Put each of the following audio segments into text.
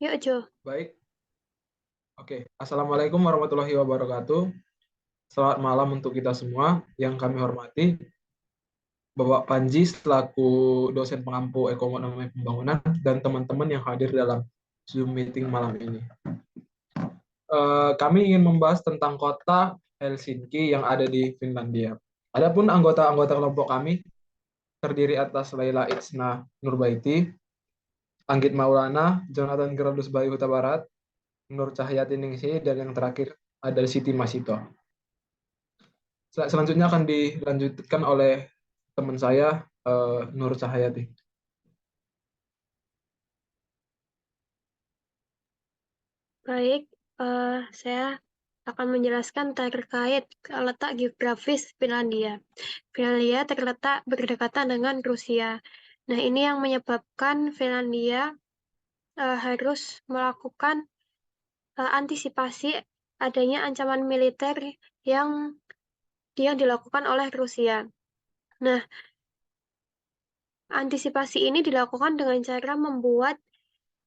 Yuk, Jo. Baik, oke. Assalamualaikum warahmatullahi wabarakatuh. Selamat malam untuk kita semua yang kami hormati. Bapak Panji selaku dosen pengampu ekonomi pembangunan dan teman-teman yang hadir dalam Zoom meeting malam ini. Kami ingin membahas tentang kota Helsinki yang ada di Finlandia. Adapun anggota-anggota kelompok kami terdiri atas Laila Itsna Nurbaiti, Anggit Maulana, Jonathan Geraldus Bayu Huta Barat, Nur Cahyati Ningsih, dan yang terakhir ada Siti Masito. Selanjutnya akan dilanjutkan oleh teman saya, Nur Cahyati. Baik, saya akan menjelaskan terkait letak geografis Finlandia. Finlandia terletak berdekatan dengan Rusia. Nah, ini yang menyebabkan Finlandia harus melakukan antisipasi adanya ancaman militer yang dilakukan oleh Rusia. Nah, antisipasi ini dilakukan dengan cara membuat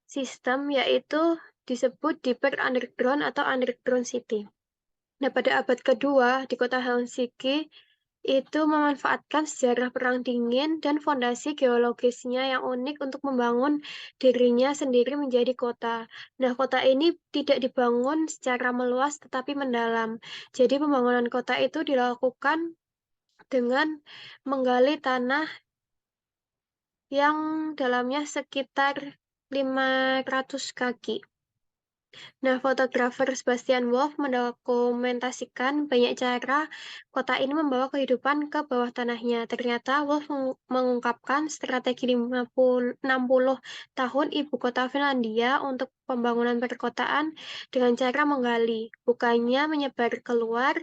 sistem yaitu disebut Deeper Underground atau Underground City. Nah, pada abad kedua di kota Helsinki itu memanfaatkan sejarah Perang Dingin dan fondasi geologisnya yang unik untuk membangun dirinya sendiri menjadi kota. Nah, kota ini tidak dibangun secara meluas tetapi mendalam. Jadi, pembangunan kota itu dilakukan dengan menggali tanah yang dalamnya sekitar 500 kaki. Nah, fotografer Sebastian Wolf mendokumentasikan banyak cara kota ini membawa kehidupan ke bawah tanahnya. Ternyata Wolf mengungkapkan strategi 60 tahun ibu kota Finlandia untuk pembangunan perkotaan dengan cara menggali, bukannya menyebar keluar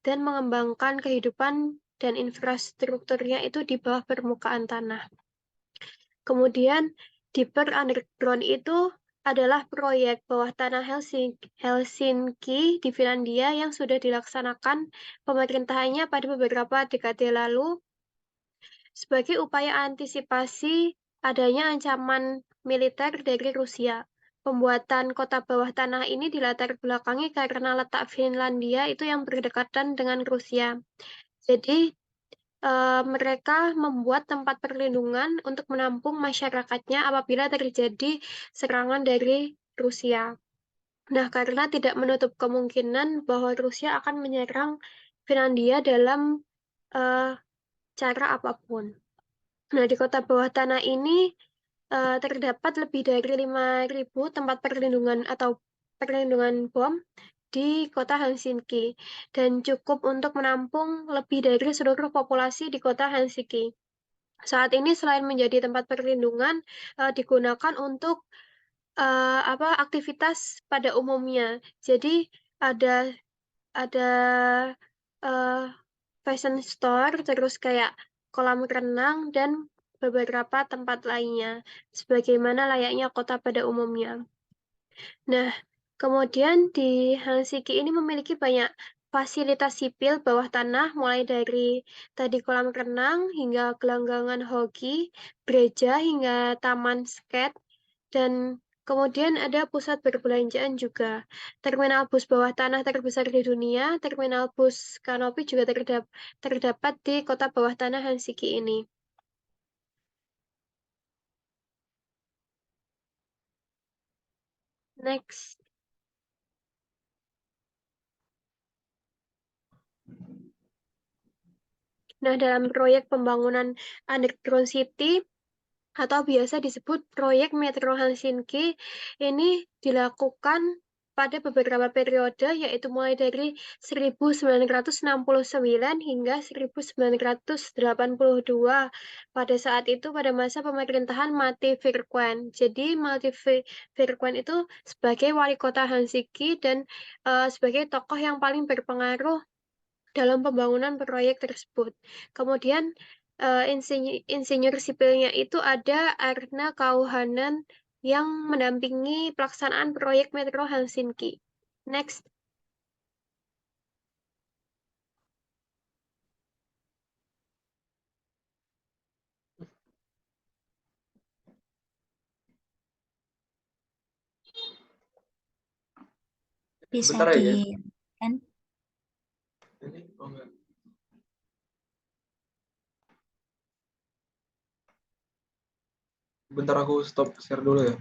dan mengembangkan kehidupan dan infrastrukturnya itu di bawah permukaan tanah. Kemudian Deeper Underground itu adalah proyek bawah tanah Helsinki di Finlandia yang sudah dilaksanakan pemerintahannya pada beberapa dekade lalu sebagai upaya antisipasi adanya ancaman militer dari Rusia. Pembuatan kota bawah tanah ini dilatar belakangi karena letak Finlandia itu yang berdekatan dengan Rusia. Jadi, mereka membuat tempat perlindungan untuk menampung masyarakatnya apabila terjadi serangan dari Rusia. Nah, karena tidak menutup kemungkinan bahwa Rusia akan menyerang Finlandia dalam eh, cara apapun. Nah, di kota bawah tanah ini terdapat lebih dari 5.000 tempat perlindungan atau perlindungan bom di kota Helsinki dan cukup untuk menampung lebih dari seluruh populasi di kota Helsinki. Saat ini selain menjadi tempat perlindungan, digunakan untuk aktivitas pada umumnya. Jadi ada ada eh, fashion store, terus kayak kolam renang dan beberapa tempat lainnya, sebagaimana layaknya kota pada umumnya. Nah, kemudian di Helsinki ini memiliki banyak fasilitas sipil bawah tanah, mulai dari tadi kolam renang hingga gelanggangan hoki, gereja hingga taman skate, dan kemudian ada pusat perbelanjaan juga. Terminal bus bawah tanah terbesar di dunia, terminal bus Kanopi juga terdapat di kota bawah tanah Helsinki ini. Next. Nah, dalam proyek pembangunan Underground City, atau biasa disebut proyek Metro Helsinki ini dilakukan pada beberapa periode yaitu mulai dari 1969 hingga 1982. Pada saat itu pada masa pemerintahan Matti Virkuen. Jadi Matti Virkuen itu sebagai wali kota Helsinki dan sebagai tokoh yang paling berpengaruh dalam pembangunan proyek tersebut. Kemudian insinyur sipilnya itu ada Arna Kauhanen yang mendampingi pelaksanaan proyek Metro Helsinki. Next. Bisa Bentar ya, guys. kan? Ini, oh enggak. Bentar aku stop share dulu ya.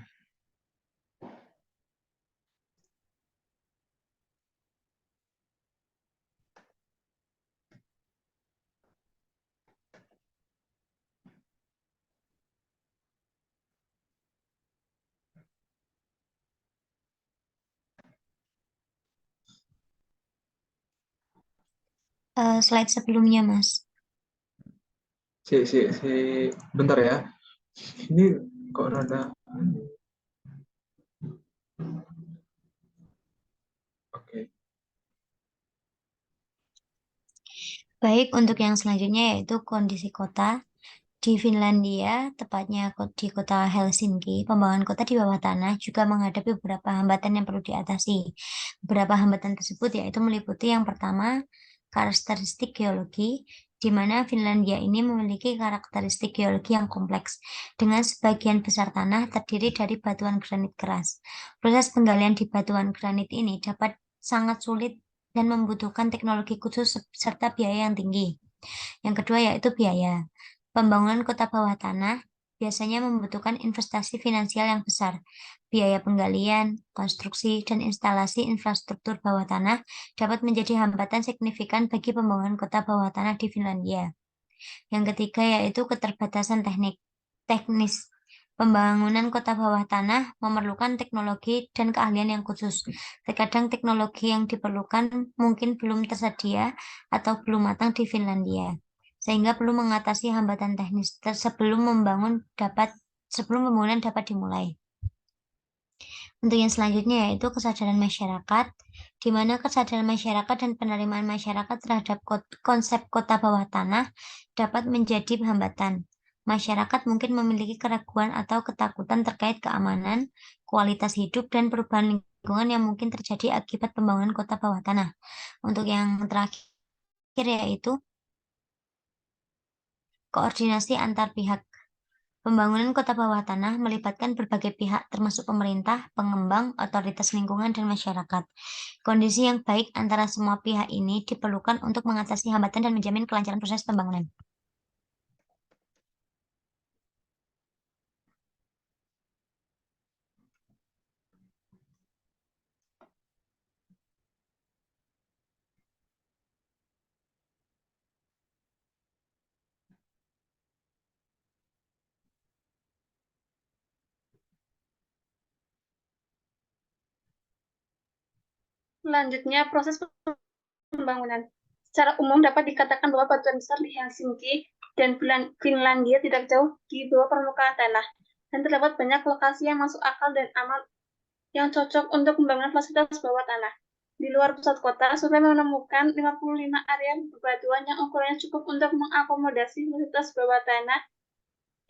Slide sebelumnya, Mas. Bentar ya. Ini kok rada. Oke. Baik, untuk yang selanjutnya yaitu kondisi kota. Di Finlandia, tepatnya di kota Helsinki, pembangunan kota di bawah tanah juga menghadapi beberapa hambatan yang perlu diatasi. Beberapa hambatan tersebut yaitu meliputi yang pertama, karakteristik geologi, di mana Finlandia ini memiliki karakteristik geologi yang kompleks, dengan sebagian besar tanah terdiri dari batuan granit keras. Proses penggalian di batuan granit ini dapat sangat sulit dan membutuhkan teknologi khusus serta biaya yang tinggi. Yang kedua yaitu biaya. Pembangunan kota bawah tanah biasanya membutuhkan investasi finansial yang besar. Biaya penggalian, konstruksi, dan instalasi infrastruktur bawah tanah dapat menjadi hambatan signifikan bagi pembangunan kota bawah tanah di Finlandia. Yang ketiga yaitu keterbatasan teknis. Pembangunan kota bawah tanah memerlukan teknologi dan keahlian yang khusus. Terkadang teknologi yang diperlukan mungkin belum tersedia atau belum matang di Finlandia, sehingga perlu mengatasi hambatan teknis sebelum pembangunan dapat dimulai. Untuk yang selanjutnya yaitu kesadaran masyarakat, di mana kesadaran masyarakat dan penerimaan masyarakat terhadap konsep kota bawah tanah dapat menjadi hambatan. Masyarakat mungkin memiliki keraguan atau ketakutan terkait keamanan, kualitas hidup, dan perubahan lingkungan yang mungkin terjadi akibat pembangunan kota bawah tanah. Untuk yang terakhir yaitu koordinasi antar pihak. Pembangunan kota bawah tanah melibatkan berbagai pihak termasuk pemerintah, pengembang, otoritas lingkungan, dan masyarakat. Kondisi yang baik antara semua pihak ini diperlukan untuk mengatasi hambatan dan menjamin kelancaran proses pembangunan. Selanjutnya, proses pembangunan. Secara umum dapat dikatakan bahwa batuan besar di Helsinki dan Finlandia tidak jauh di bawah permukaan tanah, dan terdapat banyak lokasi yang masuk akal dan aman yang cocok untuk pembangunan fasilitas bawah tanah. Di luar pusat kota, survei menemukan 55 area bebatuan yang ukurannya cukup untuk mengakomodasi fasilitas bawah tanah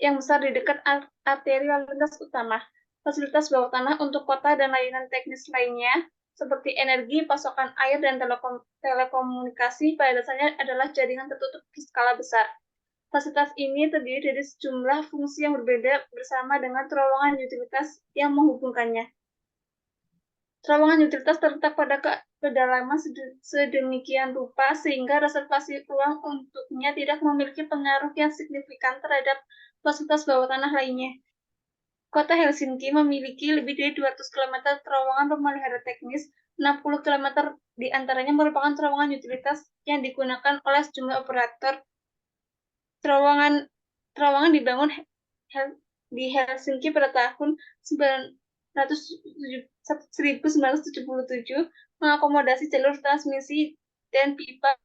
yang besar di dekat arteri lalu lintas utama. Fasilitas bawah tanah untuk kota dan layanan teknis lainnya, seperti energi, pasokan air, dan telekomunikasi, pada dasarnya adalah jaringan tertutup di skala besar. Fasilitas ini terdiri dari sejumlah fungsi yang berbeda bersama dengan terowongan utilitas yang menghubungkannya. Terowongan utilitas terletak pada kedalaman sedemikian rupa sehingga reservasi ruang untuknya tidak memiliki pengaruh yang signifikan terhadap fasilitas bawah tanah lainnya. Kota Helsinki memiliki lebih dari 200 km terowongan pemelihara teknis, 60 km di antaranya merupakan terowongan utilitas yang digunakan oleh sejumlah operator. Terowongan dibangun di Helsinki pada tahun 1977 mengakomodasi jalur transmisi dan pipa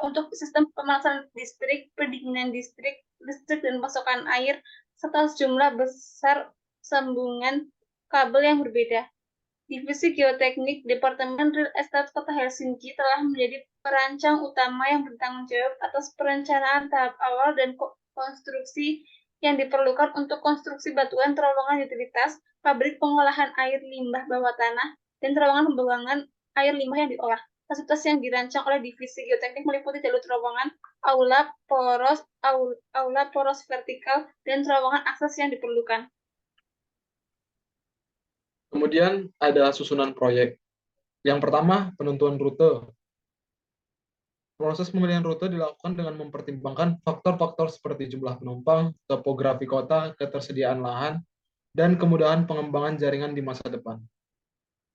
untuk sistem pemasaran listrik, pendinginan listrik, dan pasokan air, serta sejumlah besar sambungan kabel yang berbeda. Divisi Geoteknik Departemen Real Estate Kota Helsinki telah menjadi perancang utama yang bertanggung jawab atas perencanaan tahap awal dan konstruksi yang diperlukan untuk konstruksi batuan terowongan utilitas, pabrik pengolahan air limbah bawah tanah, dan terowongan pembuangan air limbah yang diolah. Fasilitas yang dirancang oleh Divisi Geoteknik meliputi jalur terowongan, aula poros vertikal, dan terowongan akses yang diperlukan. Kemudian ada susunan proyek. Yang pertama, penentuan rute. Proses pemilihan rute dilakukan dengan mempertimbangkan faktor-faktor seperti jumlah penumpang, topografi kota, ketersediaan lahan, dan kemudahan pengembangan jaringan di masa depan.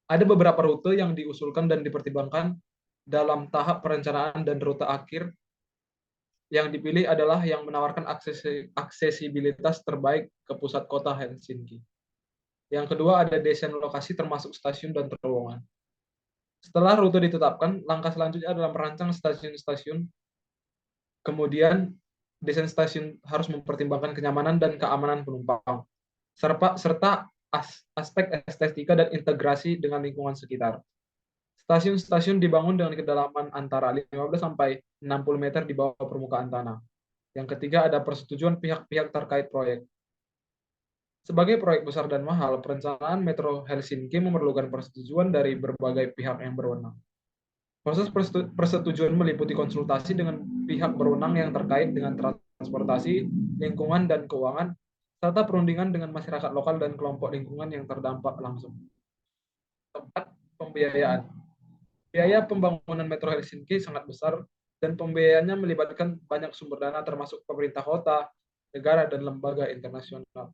Ada beberapa rute yang diusulkan dan dipertimbangkan dalam tahap perencanaan, dan rute akhir yang dipilih adalah yang menawarkan aksesibilitas terbaik ke pusat kota Helsinki. Yang kedua ada desain lokasi termasuk stasiun dan terowongan. Setelah rute ditetapkan, langkah selanjutnya adalah merancang stasiun-stasiun. Kemudian, desain stasiun harus mempertimbangkan kenyamanan dan keamanan penumpang, serta aspek estetika dan integrasi dengan lingkungan sekitar. Stasiun-stasiun dibangun dengan kedalaman antara 15 sampai 60 meter di bawah permukaan tanah. Yang ketiga ada persetujuan pihak-pihak terkait proyek. Sebagai proyek besar dan mahal, perencanaan Metro Helsinki memerlukan persetujuan dari berbagai pihak yang berwenang. Proses persetujuan meliputi konsultasi dengan pihak berwenang yang terkait dengan transportasi, lingkungan, dan keuangan, serta perundingan dengan masyarakat lokal dan kelompok lingkungan yang terdampak langsung. Keempat, pembiayaan. Biaya pembangunan Metro Helsinki sangat besar, dan pembiayaannya melibatkan banyak sumber dana termasuk pemerintah kota, negara, dan lembaga internasional.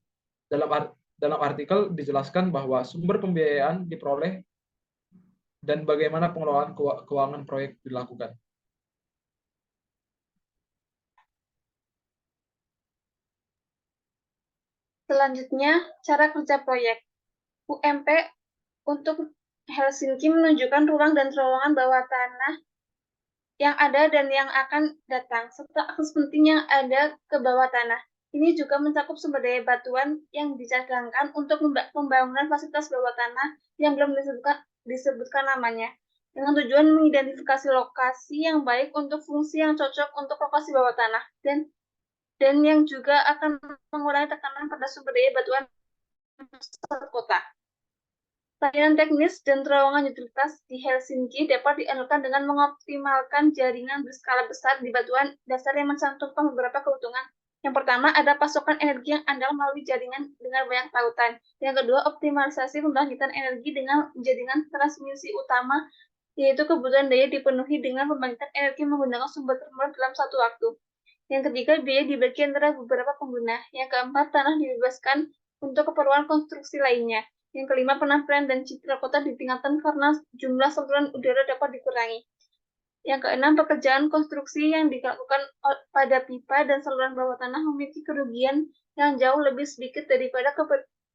Dalam artikel dijelaskan bahwa sumber pembiayaan diperoleh dan bagaimana pengelolaan keuangan proyek dilakukan. Selanjutnya, cara kerja proyek. UMP untuk Helsinki menunjukkan ruang dan terowongan bawah tanah yang ada dan yang akan datang, serta akses penting yang ada ke bawah tanah. Ini juga mencakup sumber daya batuan yang dicadangkan untuk pembangunan fasilitas bawah tanah yang belum disebutkan namanya, dengan tujuan mengidentifikasi lokasi yang baik untuk fungsi yang cocok untuk lokasi bawah tanah, dan yang juga akan mengurangi tekanan pada sumber daya batuan kota. Layanan teknis dan terowongan utilitas di Helsinki dapat diandalkan dengan mengoptimalkan jaringan berskala besar di batuan dasar yang mencantumkan beberapa keuntungan. Yang pertama, ada pasokan energi yang andal melalui jaringan dengan banyak tautan. Yang kedua, optimalisasi pembangkitan energi dengan jaringan transmisi utama, yaitu kebutuhan daya dipenuhi dengan pembangkitan energi menggunakan sumber terbaru dalam satu waktu. Yang ketiga, biaya dibagi antara beberapa pengguna. Yang keempat, tanah dibebaskan untuk keperluan konstruksi lainnya. Yang kelima, penampilan dan citra kota ditingkatkan karena jumlah saluran udara dapat dikurangi. Yang keenam, pekerjaan konstruksi yang dilakukan pada pipa dan saluran bawah tanah memiliki kerugian yang jauh lebih sedikit daripada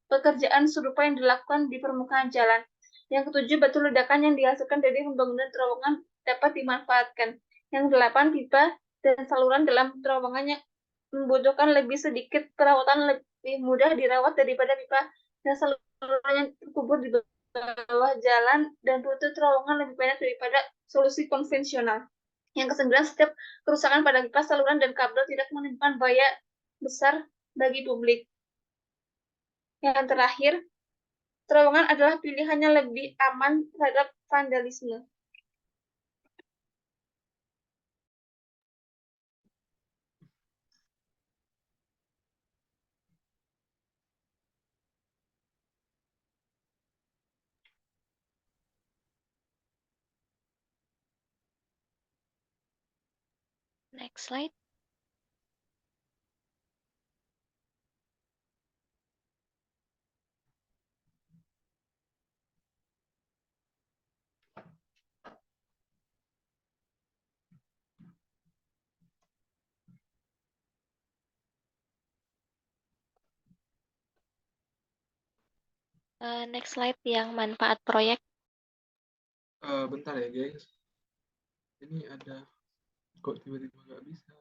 pekerjaan serupa yang dilakukan di permukaan jalan. Yang ketujuh, batu ledakan yang dihasilkan dari pembangunan terowongan dapat dimanfaatkan. Yang delapan, pipa dan saluran dalam terowongan yang membutuhkan lebih sedikit perawatan lebih mudah dirawat daripada pipa dan saluran yang terkubur di bawah jalan, dan rute terowongan lebih banyak daripada solusi konvensional. Yang kesembilan, setiap kerusakan pada pipa, saluran, dan kabel tidak menimbulkan bahaya besar bagi publik. Yang terakhir, terowongan adalah pilihannya lebih aman terhadap vandalisme. Next slide. Next slide yang manfaat proyek. Bentar ya guys, ini ada kok tiba-tiba nggak bisa.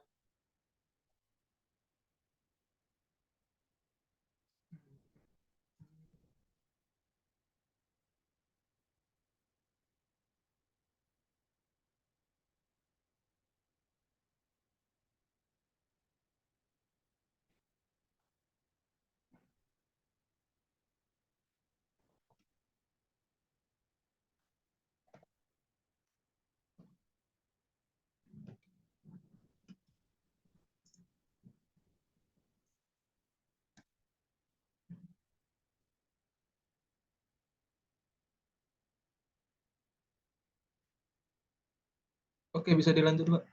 Oke, bisa dilanjut, Mbak.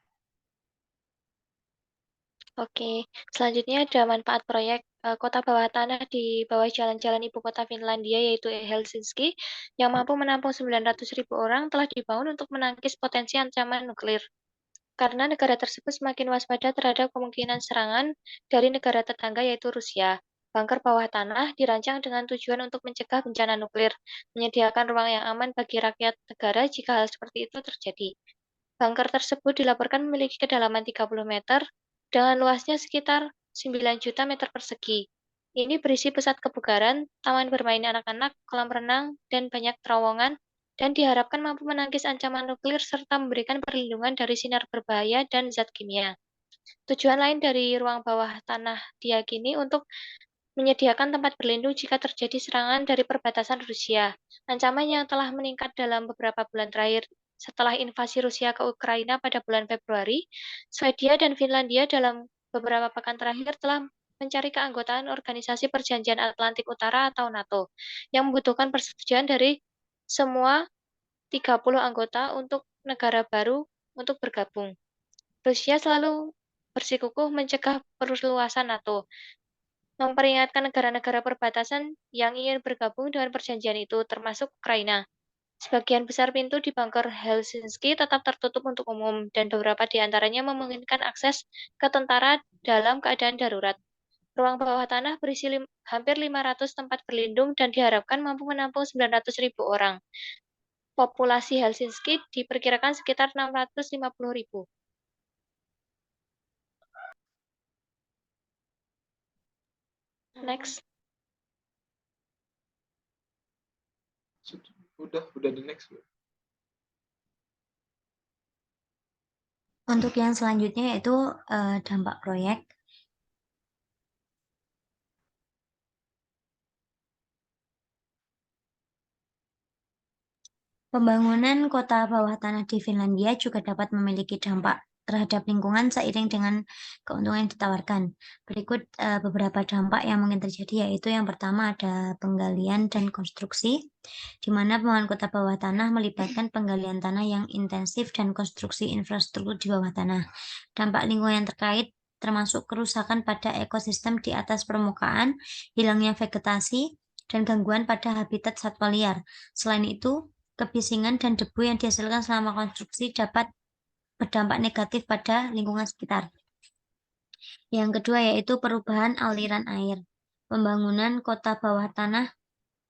Oke, selanjutnya ada manfaat proyek kota bawah tanah di bawah jalan-jalan ibu kota Finlandia yaitu Helsinki yang mampu menampung 900.000 orang telah dibangun untuk menangkis potensi ancaman nuklir. Karena negara tersebut semakin waspada terhadap kemungkinan serangan dari negara tetangga yaitu Rusia. Bunker bawah tanah dirancang dengan tujuan untuk mencegah bencana nuklir, menyediakan ruang yang aman bagi rakyat negara jika hal seperti itu terjadi. Bunker tersebut dilaporkan memiliki kedalaman 30 meter dengan luasnya sekitar 9 juta meter persegi. Ini berisi pusat kebugaran, taman bermain anak-anak, kolam renang, dan banyak terowongan, dan diharapkan mampu menangkis ancaman nuklir serta memberikan perlindungan dari sinar berbahaya dan zat kimia. Tujuan lain dari ruang bawah tanah diyakini untuk menyediakan tempat berlindung jika terjadi serangan dari perbatasan Rusia. Ancaman yang telah meningkat dalam beberapa bulan terakhir setelah invasi Rusia ke Ukraina pada bulan Februari, Swedia dan Finlandia dalam beberapa pekan terakhir telah mencari keanggotaan Organisasi Perjanjian Atlantik Utara atau NATO, yang membutuhkan persetujuan dari semua 30 anggota untuk negara baru untuk bergabung. Rusia selalu bersikukuh mencegah perluasan NATO, memperingatkan negara-negara perbatasan yang ingin bergabung dengan perjanjian itu, termasuk Ukraina. Sebagian besar pintu di bunker Helsinki tetap tertutup untuk umum, dan beberapa di antaranya memungkinkan akses ke tentara dalam keadaan darurat. Ruang bawah tanah berisi hampir 500 tempat berlindung dan diharapkan mampu menampung 900.000 orang. Populasi Helsinki diperkirakan sekitar 650.000. Next. Udah di next, Mbak. Untuk yang selanjutnya yaitu dampak proyek. Pembangunan kota bawah tanah di Finlandia juga dapat memiliki dampak terhadap lingkungan seiring dengan keuntungan yang ditawarkan. Berikut beberapa dampak yang mungkin terjadi, yaitu yang pertama ada penggalian dan konstruksi, di mana pembangunan kota bawah tanah melibatkan penggalian tanah yang intensif dan konstruksi infrastruktur di bawah tanah. Dampak lingkungan yang terkait termasuk kerusakan pada ekosistem di atas permukaan, hilangnya vegetasi, dan gangguan pada habitat satwa liar. Selain itu, kebisingan dan debu yang dihasilkan selama konstruksi dapat berdampak negatif pada lingkungan sekitar. Yang kedua yaitu perubahan aliran air. Pembangunan kota bawah tanah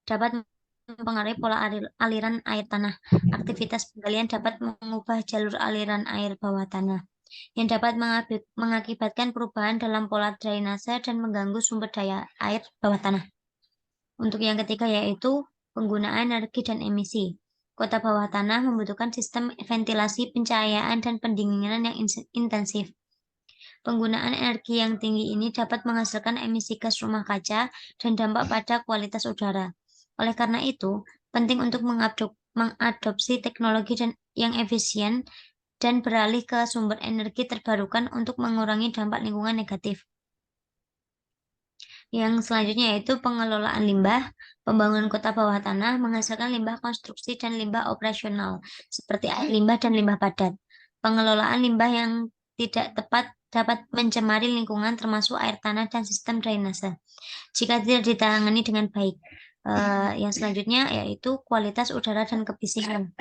dapat mempengaruhi pola aliran air tanah. Aktivitas penggalian dapat mengubah jalur aliran air bawah tanah, yang dapat mengakibatkan perubahan dalam pola drainase dan mengganggu sumber daya air bawah tanah. Untuk yang ketiga yaitu penggunaan energi dan emisi. Kota bawah tanah membutuhkan sistem ventilasi, pencahayaan, dan pendinginan yang intensif. Penggunaan energi yang tinggi ini dapat menghasilkan emisi gas rumah kaca dan dampak pada kualitas udara. Oleh karena itu, penting untuk mengadopsi teknologi yang efisien dan beralih ke sumber energi terbarukan untuk mengurangi dampak lingkungan negatif. Yang selanjutnya yaitu pengelolaan limbah. Pembangunan kota bawah tanah menghasilkan limbah konstruksi dan limbah operasional, seperti air limbah dan limbah padat. Pengelolaan limbah yang tidak tepat dapat mencemari lingkungan termasuk air tanah dan sistem drainase jika tidak ditangani dengan baik. Yang selanjutnya yaitu kualitas udara dan kebisingan.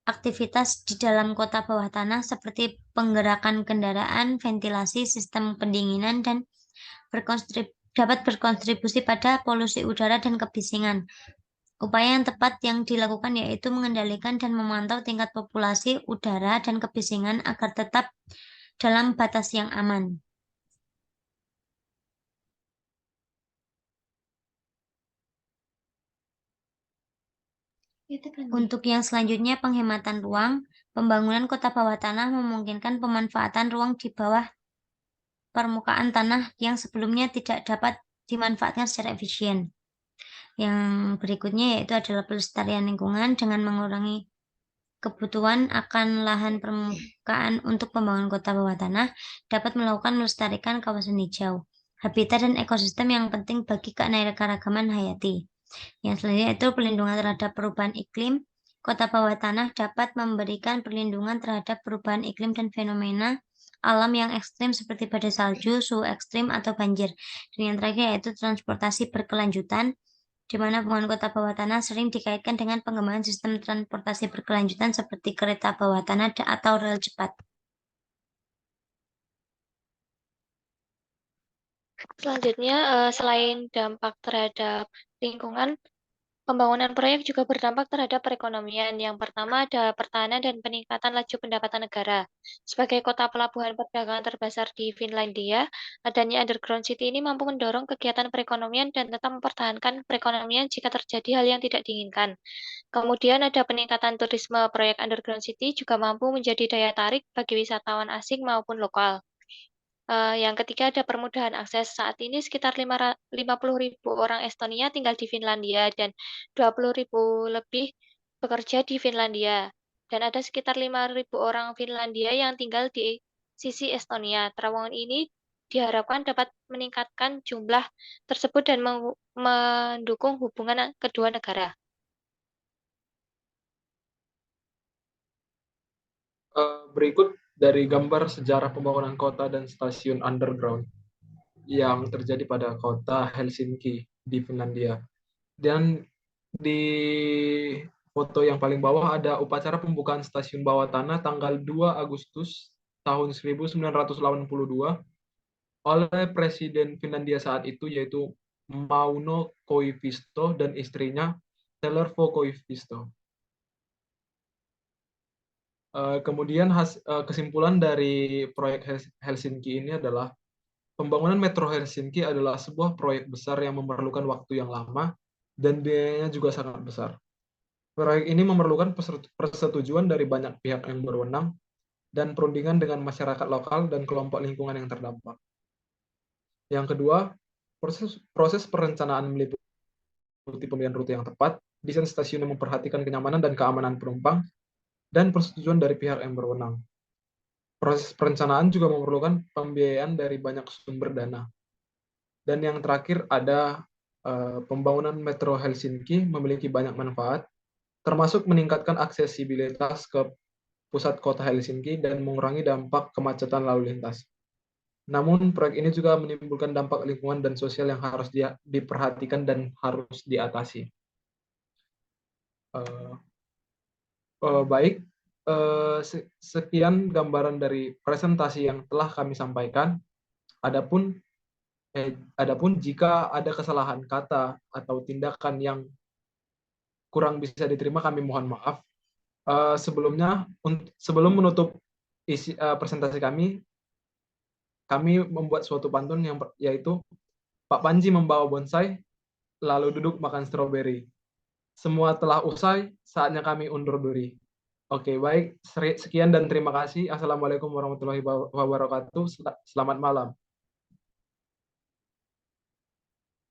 Aktivitas di dalam kota bawah tanah seperti penggerakan kendaraan, ventilasi, sistem pendinginan, dan dapat berkontribusi pada polusi udara dan kebisingan. Upaya yang tepat yang dilakukan yaitu mengendalikan dan memantau tingkat populasi udara dan kebisingan agar tetap dalam batas yang aman. Untuk yang selanjutnya penghematan ruang, pembangunan kota bawah tanah memungkinkan pemanfaatan ruang di bawah permukaan tanah yang sebelumnya tidak dapat dimanfaatkan secara efisien. Yang berikutnya yaitu adalah pelestarian lingkungan dengan mengurangi kebutuhan akan lahan permukaan untuk pembangunan kota bawah tanah dapat melakukan melestarikan kawasan hijau, habitat dan ekosistem yang penting bagi keanekaragaman hayati. Yang selanjutnya itu pelindungan terhadap perubahan iklim. kota bawah tanah dapat memberikan perlindungan terhadap perubahan iklim dan fenomena alam yang ekstrim seperti badai salju, suhu ekstrim, atau banjir. Dan yang terakhir yaitu transportasi berkelanjutan, di mana pembangunan kota bawah tanah sering dikaitkan dengan pengembangan sistem transportasi berkelanjutan seperti kereta bawah tanah atau rel cepat. Selanjutnya, selain dampak terhadap lingkungan, pembangunan proyek juga berdampak terhadap perekonomian. Yang pertama ada pertahanan dan peningkatan laju pendapatan negara. Sebagai kota pelabuhan perdagangan terbesar di Finlandia, adanya underground city ini mampu mendorong kegiatan perekonomian dan tetap mempertahankan perekonomian jika terjadi hal yang tidak diinginkan. Kemudian ada peningkatan turisme. Proyek underground city juga mampu menjadi daya tarik bagi wisatawan asing maupun lokal. Yang ketiga ada permudahan akses. Saat ini sekitar 50.000 orang Estonia tinggal di Finlandia dan 20.000 lebih bekerja di Finlandia. Dan ada sekitar 5.000 orang Finlandia yang tinggal di sisi Estonia. Terowongan ini diharapkan dapat meningkatkan jumlah tersebut dan mendukung hubungan kedua negara. Berikut dari gambar sejarah pembangunan kota dan stasiun underground yang terjadi pada kota Helsinki di Finlandia. Dan di foto yang paling bawah ada upacara pembukaan stasiun bawah tanah tanggal 2 Agustus tahun 1982 oleh Presiden Finlandia saat itu, yaitu Mauno Koivisto dan istrinya Tellervo Koivisto. Kemudian kesimpulan dari proyek Helsinki ini adalah pembangunan Metro Helsinki adalah sebuah proyek besar yang memerlukan waktu yang lama dan biayanya juga sangat besar. Proyek ini memerlukan persetujuan dari banyak pihak yang berwenang dan perundingan dengan masyarakat lokal dan kelompok lingkungan yang terdampak. Yang kedua, proses perencanaan meliputi pemilihan rute yang tepat, desain stasiun yang memperhatikan kenyamanan dan keamanan penumpang, dan persetujuan dari pihak yang berwenang. Proses perencanaan juga memerlukan pembiayaan dari banyak sumber dana. Dan yang terakhir ada pembangunan Metro Helsinki memiliki banyak manfaat, termasuk meningkatkan aksesibilitas ke pusat kota Helsinki dan mengurangi dampak kemacetan lalu lintas. Namun, proyek ini juga menimbulkan dampak lingkungan dan sosial yang harus diperhatikan dan harus diatasi. Baik, sekian gambaran dari presentasi yang telah kami sampaikan. Adapun jika ada kesalahan kata atau tindakan yang kurang bisa diterima, kami mohon maaf. Sebelum menutup isi presentasi kami membuat suatu pantun yaitu Pak Panji membawa bonsai, lalu duduk makan stroberi. Semua telah usai, saatnya kami undur diri. Oke, baik. Sekian dan terima kasih. Assalamualaikum warahmatullahi wabarakatuh. Selamat malam.